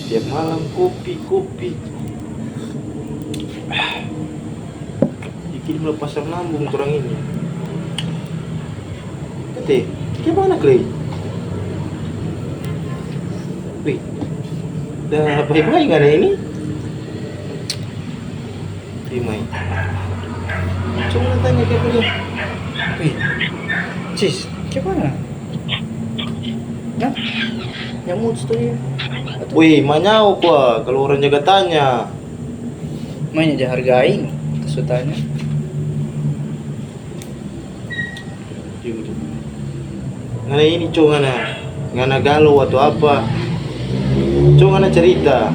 Tiap malam kopi kopi. Bikin melepas lambung orang ini. Kete, gimana Clay? Wih, dah baik-baik nggak ada ini? Baik. Coba tanya ke dia. Wih, Cis, gimana? Nah, nyamuk tuh ya. Wih, manyau gua kalau orang jaga tanya. Mainnya aja hargain kesulitannya. Ngana ini cuma ngana galau atau apa? Cuma ngana cerita.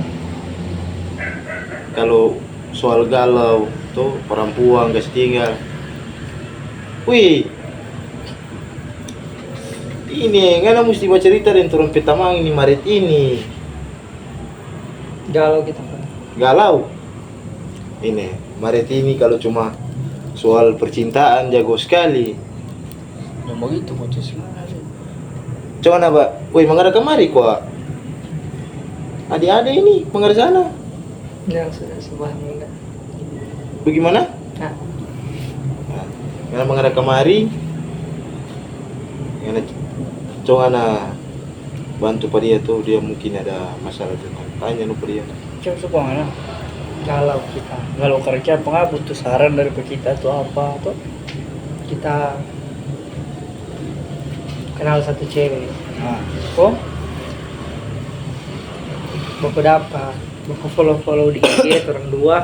Kalau soal galau tuh perempuan gas tinggal. Wih, ini ngana mesti baca cerita dan turun petamang ini Maret ini. Galau kita kan. Galau. Ini Maret ini kalau cuma soal percintaan jago sekali. Yang begitu mau Cis. Coba napa? Wih, mangara kemari kok. Adik-adik ini mangara sana. Yang sudah sebuah enggak. Bagaimana? Nah, Karena mangara kemari. Karena coba bantu pada dia tuh, dia mungkin ada masalah dengan tanya nu pada dia. coba suka mana? Galau kita. Galau kerja apa nggak butuh saran dari kita tuh apa tuh? Kita kenal satu cewek. Nah, kok? Baku dapat, baku follow di IG orang dua.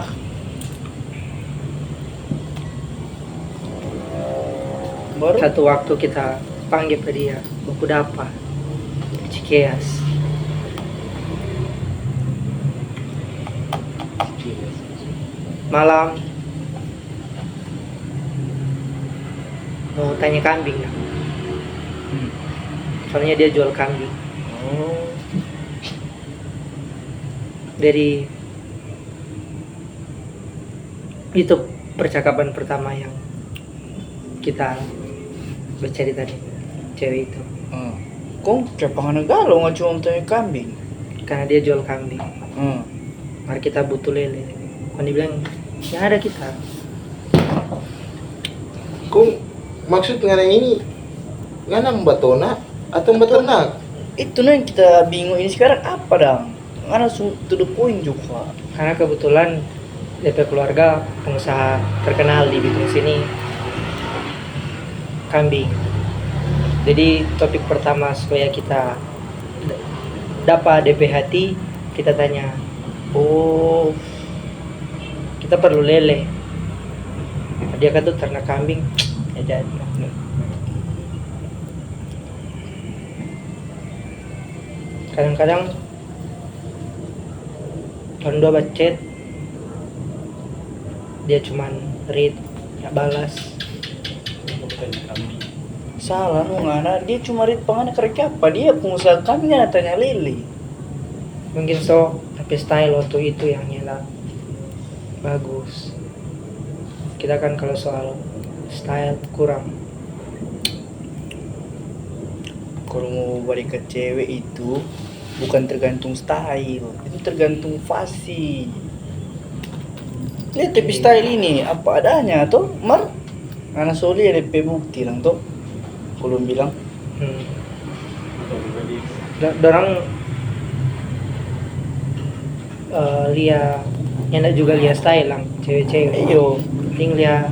Baru satu waktu kita panggil ke dia, baku dapat Cikeas. Malam mau tanya kambing ya. Soalnya dia jual kambing. Oh, Dari itu percakapan pertama yang kita bercerita nih, cewek itu. Kok kayak pangan galau nggak cuma tanya kambing? Karena dia jual kambing. Mari kita butuh lele. Kan dibilang ya ada kita. kok maksud ngana ini ngana membatona atau membatona? Itu nih yang kita bingung ini sekarang apa dong? Karena to the point juga. Karena kebetulan DP keluarga pengusaha terkenal di Bitung sini kambing. Jadi topik pertama supaya kita dapat DP hati, kita tanya, oh kita perlu lele. Dia kan tuh ternak kambing, ya jadi. Kadang-kadang orang dua bacet, dia cuman read, ya balas. Salah nu ngana dia cuma read pangan kerja apa dia pengusaha kambing nggak tanya lele. Mungkin so, tapi style waktu itu yang nyala bagus. Kita kan kalau soal style kurang. Kalau mau balik ke cewek itu bukan tergantung style, itu tergantung fasih. Lihat tapi style ini apa adanya tuh, mar. Karena soli ada bukti lang tuh. Kalau bilang, Dorang lihat yang juga lihat style lang cewek-cewek. iyo, Ting lihat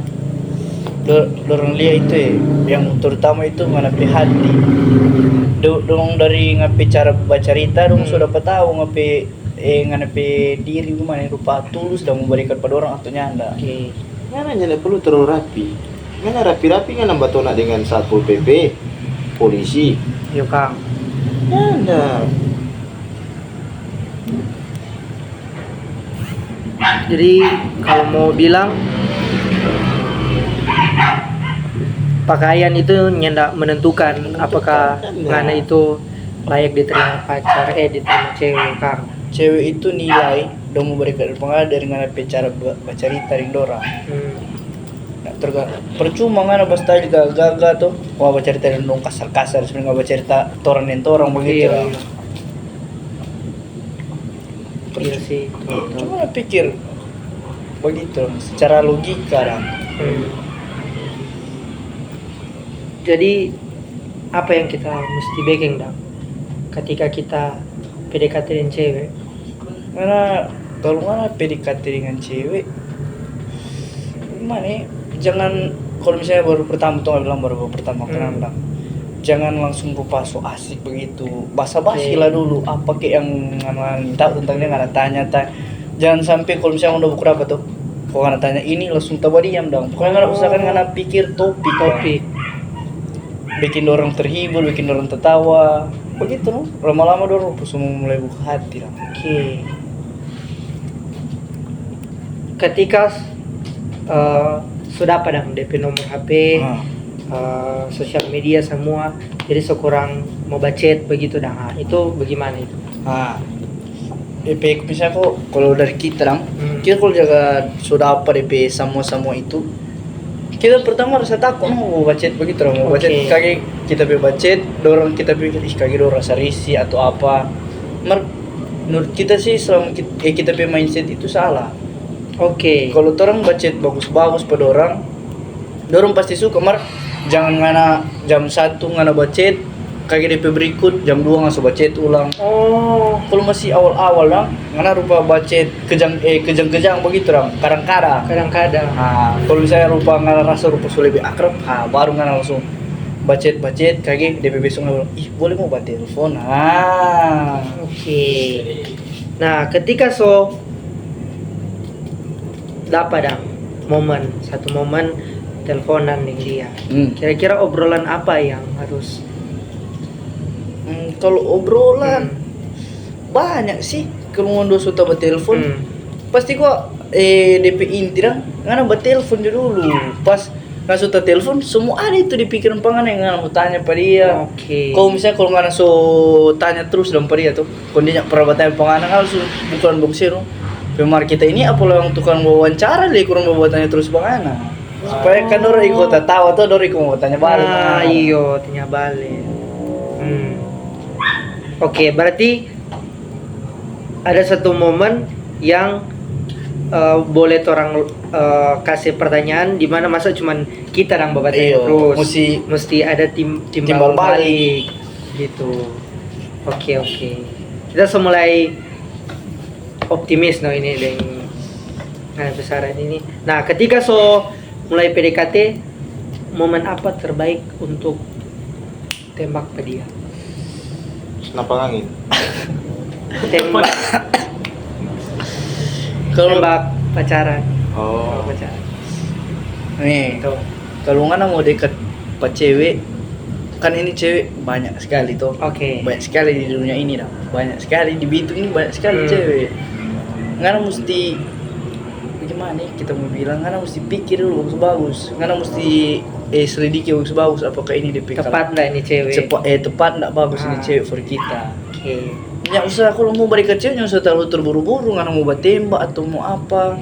dorong lihat itu ya, yang terutama itu ngapain hati. Dong dari ngapain cara baca cerita, dong sudah dapat tahu ngapain diri gimana rupa tulus dan memberikan pada orang atau nyanda. Oke. Ngana nyana perlu terlalu rapi. Ngana rapi-rapi ngana batona dengan Satpol PP, polisi. Yuk Kang. Ngana. Jadi kalau mau bilang pakaian itu nyendak menentukan apakah ngana itu layak diterima pacar, diterima cewek Kang. Cewek itu nilai dong memberikan pengaruh dari ngapain cara baca cerita ring dorang. Nah, percuma ngana basta gagal tuh mau baca cerita dong kasar-kasar sebenarnya baca cerita toran begitu. Iya. Iya sih. Cuma pikir begitu secara logika lah. Hmm. Jadi apa yang kita mesti bikin dong ketika kita PDKT dengan cewek? Karena kalau mana PDKT dengan cewek gimana ya? Jangan kalau misalnya baru pertama tuh bilang baru pertama kenal bilang jangan langsung rupa so asik begitu, basa-basi lah dulu apa kayak yang nganan tahu tentang dia nggak tanya. Jangan sampai kalau misalnya udah buku apa tuh kok nggak tanya ini langsung tahu diam dong, pokoknya nggak usahakan nggak pikir topik bikin orang terhibur, bikin orang tertawa begitu loh, lama-lama orang semua mulai buka hati lah. Oke. Ketika sudah pada DP nomor HP, sosial media semua, jadi sekurang mau bacet begitu dah. Nah, itu bagaimana itu? DP misalnya kok kalau dari kita dong, kita kalau jaga sudah apa DP semua itu, kita pertama rasa takut mau bacet begitu dong, mau bacet kaki kita bacet, dorong kita pikir kaki dorong rasa risih atau apa. Menurut kita sih selama kita mindset itu salah. Oke. Kalau orang bacet bagus-bagus pada dorong pasti suka. Jangan ngana jam 1 ngana bacet, kaki DP berikut jam 2 ngana bacet ulang. Oh, Kalau masih awal-awal lang, ngana rupa bacet kejang-kejang begitu lang, kadang-kadang. Nah, kalau misalnya rupa ngana rasa rupa sudah lebih akrab, baru ngana langsung bacet kaki DP besok ngana bilang, boleh mau buat telepon. Oke. Nah, ketika dapat satu momen teleponan dengan dia. Kira-kira obrolan apa yang harus? Kalau obrolan banyak sih. Kalau mau sudah bertelepon, pasti kok DP inti dah ngana bertelepon dulu. Pas nggak sudah telepon, semua ada itu di pikiran pangan yang ngana mau tanya pada dia. Oke. Kalau misalnya kalau ngana tanya terus dalam pada dia tuh, kondisinya pernah bertanya pangan langsung bukan boxero. Pemar kita ini apa yang tukang wawancara deh kurang bawa tanya terus bagaimana supaya kan orang ikut tahu atau orang ikut mau tanya balik. Iyo tanya balik. Oke, berarti ada satu momen yang boleh orang kasih pertanyaan di mana masa cuman kita yang bertanya terus. Mesti ada timbal balik gitu. Oke. Kita semulai optimis ini dengan besaran ini. Nah, ketika mulai PDKT, momen apa terbaik untuk tembak ke dia? Senapang angin. Tembak pacaran. Pacaran. Nih, kalau ngana mau dekat pak cewek, kan ini cewek banyak sekali tuh. Oke. Banyak sekali di dunia ini dah. Banyak sekali di Bitung ini banyak sekali cewek. Ngana mesti gimana kita mau bilang, ngana mesti pikir dulu bagus. Ngana mesti selidiki bagus apakah ini DP tepat enggak ini cewek? Tepat enggak bagus ini cewek for kita. Oke. Ya usah kalau mau balik ke cewek jangan usah terlalu terburu-buru, ngana mau tembak atau mau apa.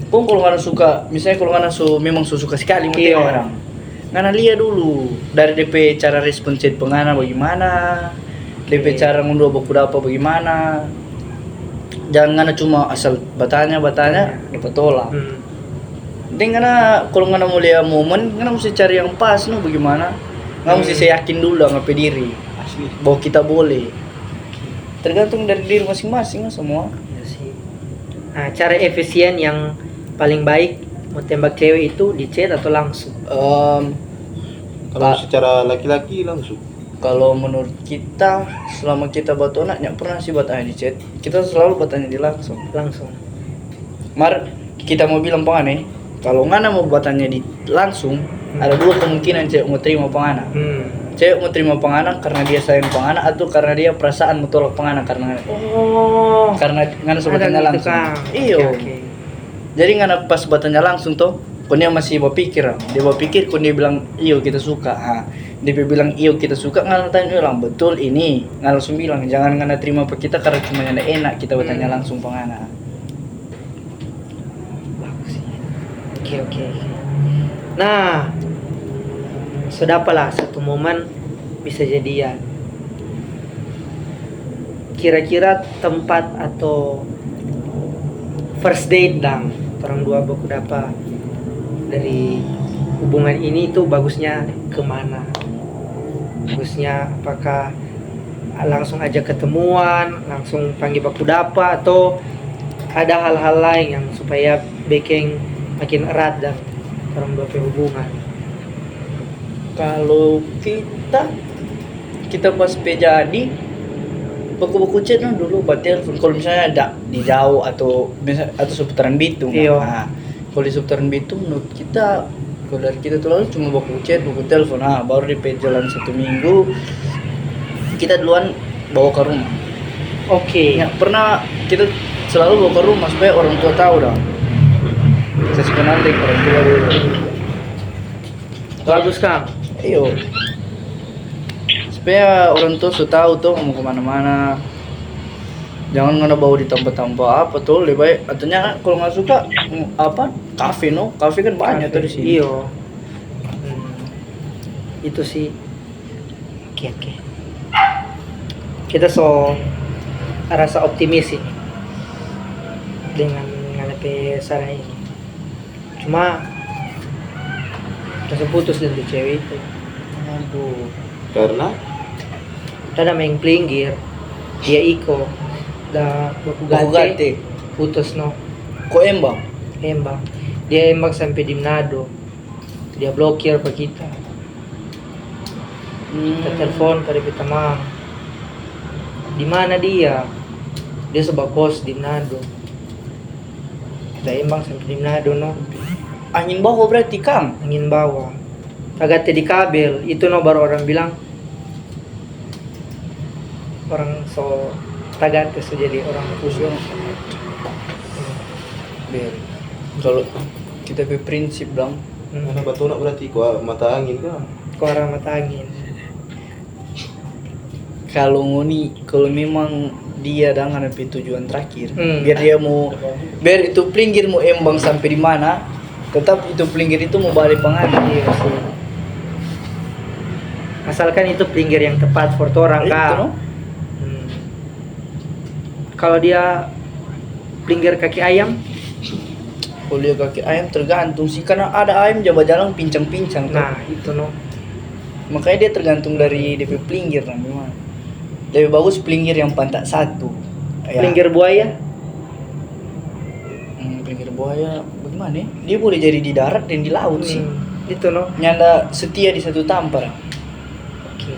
Kalau ngana suka, misalnya kalau ngana memang suka sekali mau tembak orang. Ngana lihat dulu dari DP cara respon chat pengana bagaimana, DP cara ngunduh buku apa bagaimana. Jangan ngana cuma asal bertanya dapat tolak. Dengan kalau ngana mau lihat momen, ngana mesti cari yang pas bagaimana. Ngana mesti saya yakin dulu ngapain diri. Asli. Bahwa kita boleh. Tergantung dari diri masing-masing semua. Ya sih. Nah, cara efisien yang paling baik mau tembak cewek itu di chat atau langsung? Kalau secara laki-laki langsung. Kalau menurut kita selama kita batu anak nggak pernah sih bertanya di chat, kita selalu bertanya di langsung. Kita mau bilang pengen kalau ngana mau bertanya di langsung ada dua kemungkinan cewek mau terima pengana. Cewek mau terima pengana karena dia sayang pengana atau karena dia perasaan mau tolak pengana karena ngana sebetulnya langsung. Iyo. Okay. Jadi ngana pas bertanya langsung tuh, dia masih berpikir dia bilang iyo kita suka. Dia bilang iyo kita suka, ngana tanya ulang betul ini, ngana langsung bilang jangan ngana terima apa kita karena cuma yang enak kita bertanya langsung pengana. Oke. Nah, sudah apalah satu momen bisa jadian. kira-kira tempat atau first date dang orang dua baku dapat dari hubungan ini tuh bagusnya kemana? Bagusnya apakah langsung aja ketemuan, langsung panggil baku dapat, atau ada hal-hal lain yang supaya bikin makin erat dan orang dua punya hubungan? Kalau kita pas jadi baku-baku chat no dulu buat telepon. Kalau misalnya ada di jauh atau seputaran Bitung. Iya. Nah, kalau di seputaran Bitung menurut kita, kalau dari kita tuh lalu cuma baku chat, baku telepon. Nah, baru di jalan 1 minggu kita duluan bawa ke rumah. Oke. Ya, pernah kita selalu bawa ke rumah supaya orang tua tahu dah. Kasih kenal deh orang tua dulu. Bagus Kang. Iyo. Supaya orang tua sudah tahu tuh mau kemana-mana. Jangan ngana bawa di tempat-tempat apa tuh lebih baik. Artinya kalau nggak suka apa kafe no, kafe kan banyak tuh di sini. Iyo. Itu sih. Oke. Kita rasa optimis sih dengan ngadepi saran ini. Cuma langsung putus dengan cewek itu. Aduh. Karena Ada main pelinggir, dia iko, dah baku Baku gate, gate. putus no, Kok embang? embang. Dia embang sampai di Manado, dia blokir pak kita. Kita telepon pada kita mang, di mana dia? Dia sebab kos di Manado. Kita embang sampai di Manado no, Angin bawah berarti Kang. angin bawah. Agak di kabel, itu no baru orang bilang orang so tagate so jadi orang khusus. Ber. Kalau kita pe prinsip dong. karena batu nak berarti kok mata angin kan. Kau arah mata angin. Kalau ngoni, kalau memang dia dah ngadepi tujuan terakhir, biar itu pelinggir mau embang sampai di mana, tetap itu pelinggir itu mau balik pengen. Iya sih. Asalkan itu pelinggir yang tepat for orang Itu, kak. no? Kalau dia pelinggir kaki ayam, Kalau dia kaki ayam tergantung sih, karena ada ayam jabat jalan pincang-pincang tuh. nah itu no. Makanya dia tergantung dari DP pelinggir nah, gimana. Lebih bagus pelinggir yang pantat satu. Ya. Pelinggir buaya, Pelinggir buaya bagaimana ya? Dia boleh jadi di darat dan di laut sih. itu no. Nyanda setia di satu tampar. Oke.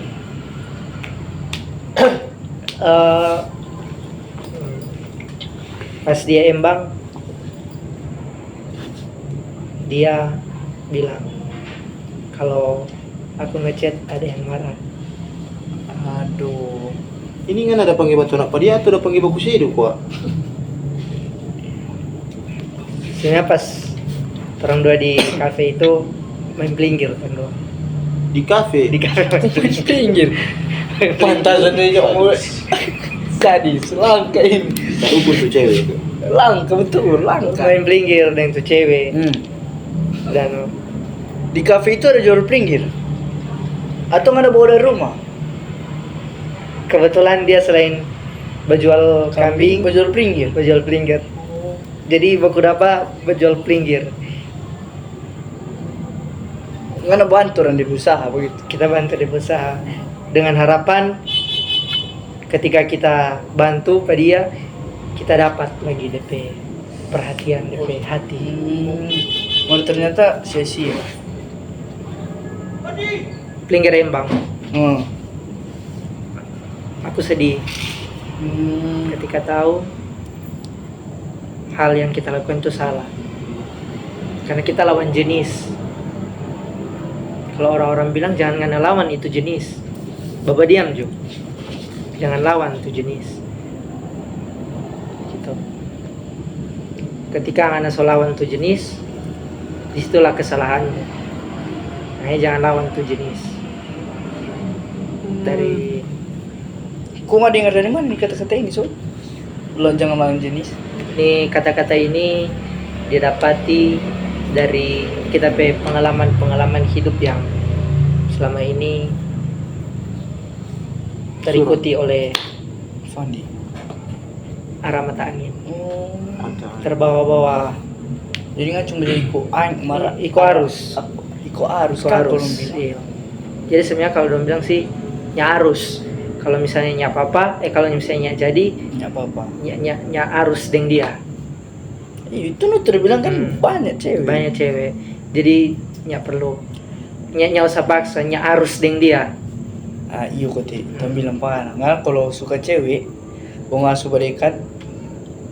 Pas dia embang, dia bilang kalau aku ngechat ada yang marah. Aduh. Ini kan ada panggil batu nak pada dia atau ada panggil baku sedu kok. Sebenarnya pas orang dua di kafe itu main pelinggir kan dua. Di kafe. Di kafe main Pelinggir. Pantasan dia mulai sadis, langka ini. Tak ukur tuh cewek itu. Langka betul, langka. main pelinggir dengan tuh cewek dan Di kafe itu ada jual pelinggir? Atau nggak ada bawa dari rumah? kebetulan dia selain berjual kambing, Jual pelinggir? berjual pelinggir. Jadi baku dapat berjual pelinggir. Nggak ada bantu orang di usaha begitu. Kita bantu di usaha dengan harapan ketika kita bantu pada dia, kita dapat lagi DP perhatian, DP hati. Oh, ternyata sia-sia. Pelinggir embang. Hmm. Aku sedih ketika tahu hal yang kita lakukan itu salah. Karena kita lawan jenis. Kalau orang-orang bilang jangan ngana lawan itu jenis. Baba diam juga. Jangan lawan itu jenis. Gitu. Ketika ngana so lawan itu jenis, disitulah kesalahannya. Makanya jangan lawan itu jenis. Dari Kok nggak dengar dari mana nih kata-kata ini, Sob? Belum jangan lawan jenis. ini kata-kata ini didapati dari kita pe pengalaman hidup yang selama ini terikuti oleh Fandi. arah mata angin. Oh. Terbawa-bawa. Jadi ngacung beli marah. Iko arus. Iko arus Iko kan arus. kalau bilang. Iya. Jadi sebenarnya kalau dong bilang sih nya arus. Kalau misalnya nya apa-apa, kalau misalnya nya jadi Nggak apa-apa. nya arus deng dia. Itu lu terbilang kan banyak cewek. Banyak cewek. Jadi nya perlu nya usah paksa, nya arus deng dia. Ah iya kok ti, bilang panah. Nggak kalau suka cewek, mau ngasuh berdekat,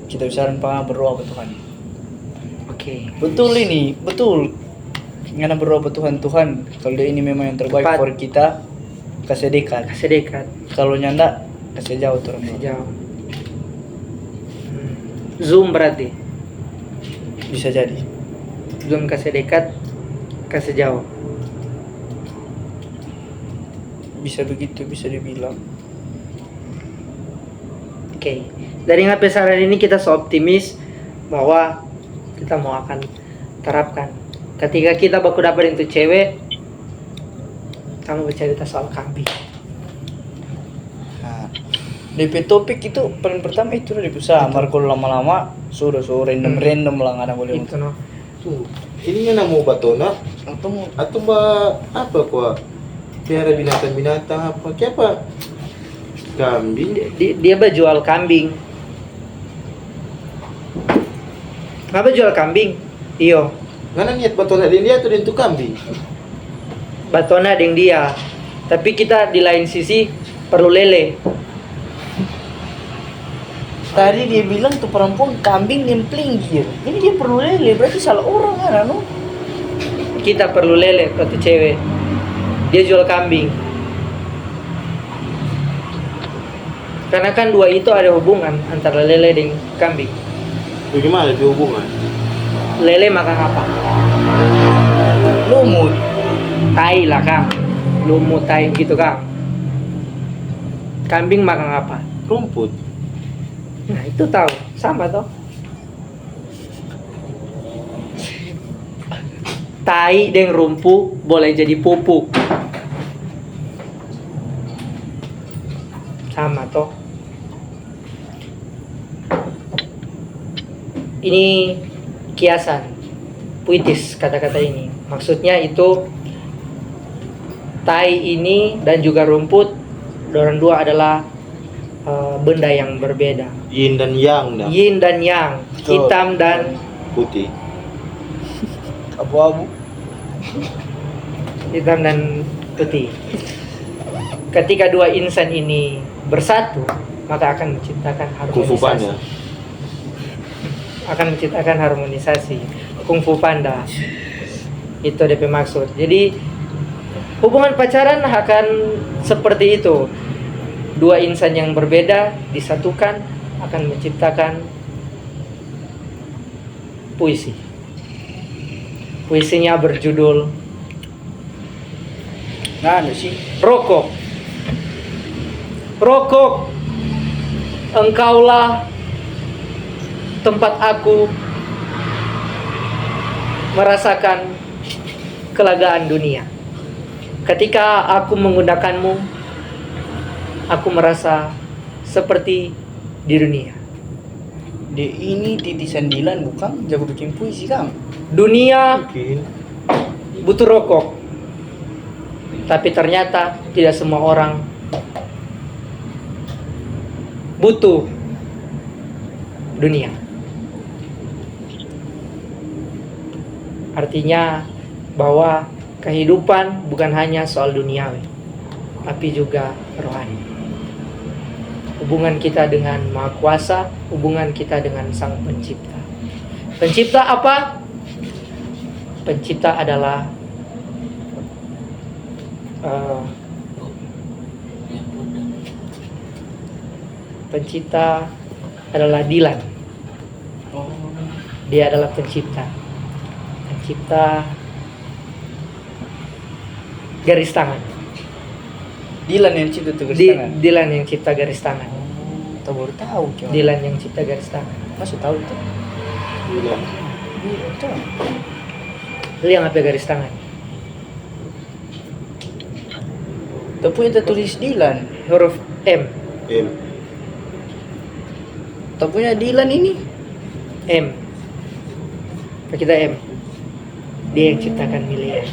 kita bisa panah berdoa ke Tuhan. Oke. Betul ini, betul. Ngana berdoa ke Tuhan, Tuhan, kalau dia ini memang yang terbaik Tepat. for kita, kasih dekat. Kasih dekat, Kalau nyanda, kasih jauh turun. jauh. Zoom berarti. Bisa jadi. Zoom kasih dekat, kasih jauh. Bisa begitu, bisa dibilang. Oke. Dari ngapesaran ini kita optimis bahwa kita mau akan terapkan. Ketika kita baku dapat itu cewek, kamu bercerita soal kambing. Nah, DP topik itu paling pertama itu udah dipisah. Kalau lama-lama sudah random lah nggak ada boleh. Itu no. Tuh, ini yang mau batona atau mbak apa kuah? Piara binatang-binatang apa? Kayak apa? Kambing. Dia berjual kambing. Kenapa jual kambing? Iyo, Ngana niat batona dia atau dia itu kambing? batona deng dia. Tapi kita di lain sisi perlu lele. Tadi dia bilang tuh perempuan kambing nyemplinggir. Ini dia perlu lele, berarti salah orang kan anu? Kita perlu lele ke cewek. Dia jual kambing. Karena kan dua itu ada hubungan antara lele dan kambing. Bagaimana itu hubungan? Lele makan apa? Lumut. Tai lah kang. Lumut tai gitu kang. Kambing makan apa? Rumput. Nah itu tahu, sama toh. Tai dan rumput boleh jadi pupuk. Sama toh. Ini kiasan, puitis kata-kata ini. Maksudnya itu tai ini dan juga rumput, dorang dua adalah benda yang berbeda. Yin dan yang dah. Yin dan yang, Betul. hitam dan Putih. Abu-abu. hitam dan putih. Ketika dua insan ini bersatu, maka akan menciptakan Kung Fu harmonisasi. Panda. Akan menciptakan harmonisasi. Kung Fu Panda. Itu DP maksud. Jadi hubungan pacaran akan seperti itu. Dua insan yang berbeda disatukan akan menciptakan puisi. Puisinya berjudul Nah, ada sih. Rokok. Rokok, engkaulah tempat aku merasakan kelegaan dunia. Ketika aku menggunakanmu, aku merasa seperti di dunia. Dia ini titisan Dilan bukan jago bikin puisi kang. Dunia Mungkin. butuh rokok, tapi ternyata tidak semua orang butuh dunia. Artinya bahwa kehidupan bukan hanya soal duniawi, tapi juga rohani. Hubungan kita dengan Maha Kuasa, hubungan kita dengan Sang Pencipta. Pencipta apa? Pencipta adalah pencipta adalah Dilan. Oh. Dia adalah pencipta. Pencipta garis tangan. Dilan yang cipta tuh garis tangan. Dilan yang cipta garis tangan. Tahu baru tahu coba. Dilan yang cipta garis tangan. Masih tahu itu. Gila. Iya, coba. Lu yang apa garis tangan? Tapi itu tulis Dilan. Huruf M. M. Tak punya Dilan ini. M. Kita M. Dia yang ciptakan Milea.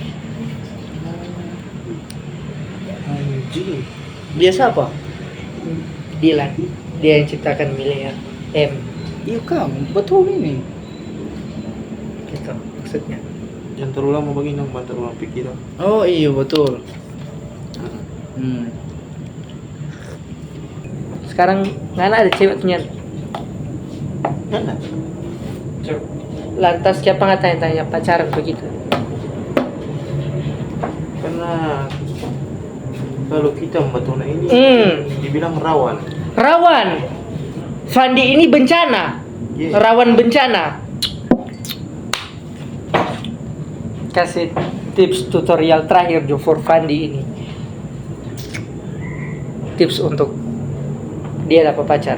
Anjing. Dia siapa? Dilan. Dia yang ciptakan Milea. M. Iya kamu, betul ini. Gitu maksudnya. Jangan terlalu lama begini nang terlalu lama pikiran. Oh iya betul. Sekarang nggak ada ceweknya. Mana? Lantas siapa nggak tanya-tanya pacaran begitu? Karena kalau kita membatuna ini dibilang rawan. Rawan. Fandi ini bencana. Yes. Rawan bencana. Kasih tips tutorial terakhir Jo for Fandi ini. Tips untuk dia dapat pacar.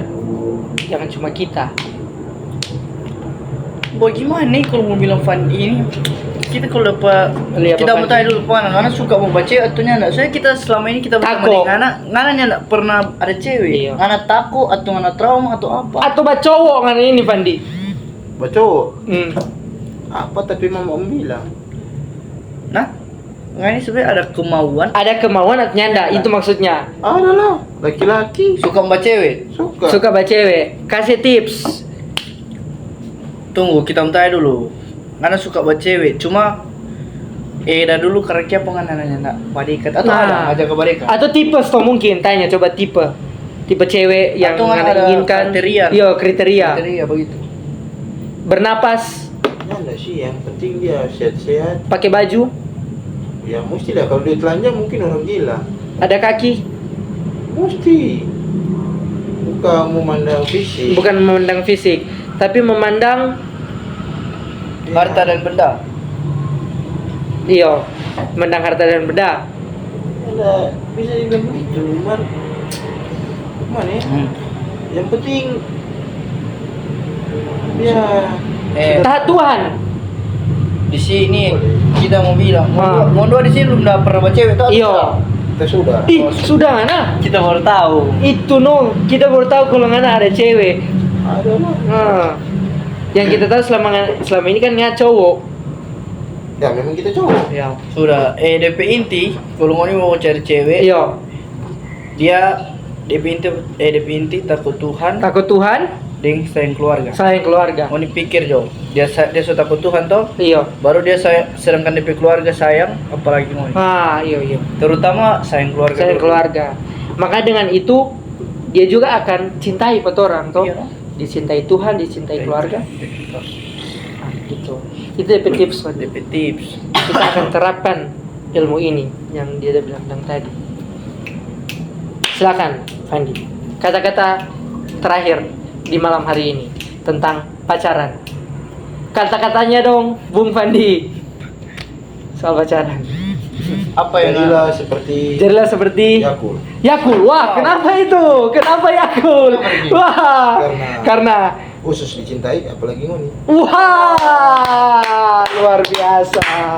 Jangan cuma kita. Bagaimana nih kalau mau bilang Fandi ini? Kita kalau dapat Lihat kita apa mau tanya dulu mana anak suka mau baca ataunya enggak. Soalnya kita selama ini kita Takut. berteman dengan anak enggak pernah ada cewek. Iya. Anak takut atau anak trauma atau apa? Atau bah cowok kan ini Fandi. Baca Hmm. apa tapi mama om bilang. Nah, nggak ini sebenarnya ada kemauan Ada kemauan atau nyanda, itu maksudnya. Ada lah, laki-laki suka membaca cewek. Suka bah cewek. Kasih tips. Tunggu, kita mau tanya dulu. Karena suka buat cewek, cuma dah dulu karakter apa nggak nanya enggak badikat atau Nah. ada ngajak ke badikat? Atau tipe toh mungkin tanya coba tipe cewek yang Atau Ngana ada inginkan. kriteria. Iya, kriteria. Kriteria begitu. Bernapas, Ada sih, yang penting dia sehat-sehat. pakai baju, Ya mesti lah, kalau dia telanjang mungkin orang gila. ada kaki, Mesti. Bukan memandang fisik. bukan memandang fisik, tapi memandang Harta dan benda. iya, memandang harta dan benda. Ada, bisa dibilang begitu. Mana ya? Yang penting dia Taat Tuhan. Di sini kita mau bilang, Ah. Mondo di sini belum pernah baca cewek tuh. Iya. kita sudah. Ih, sudah Ngana. Kita baru tahu. Itu no, kita baru tahu kalau Ngana ada cewek. Ada lah. Nah, yang kita tahu selama ini kan Ngana cowok. Ya memang kita cowok. Ya. Sudah, DP inti kalau mau cari cewek, Iya, dia DP inti takut Tuhan, takut Tuhan, dan sayang keluarga. sayang keluarga. Mau dipikir Jo, dia sudah takut Tuhan toh, Iya. baru dia sedangkan DP keluarga sayang, apalagi mau. Iya. Terutama sayang keluarga. Sayang dulu. keluarga. Maka dengan itu dia juga akan cintai orang toh. Iya. Dicintai Tuhan, dicintai keluarga. Nah, gitu. Itu DP tips, Pak. DP tips. Kita akan terapkan ilmu ini yang dia udah bilang tadi. Silakan, Fandi. Kata-kata terakhir di malam hari ini tentang pacaran. Kata-katanya dong, Bung Fandi. Soal pacaran. Apa yang Jadilah seperti Jadilah seperti Yakul. Yakul. Wah, kenapa itu? Kenapa Yakul? Wah, karena Khusus dicintai apalagi ngoni. wah, luar biasa.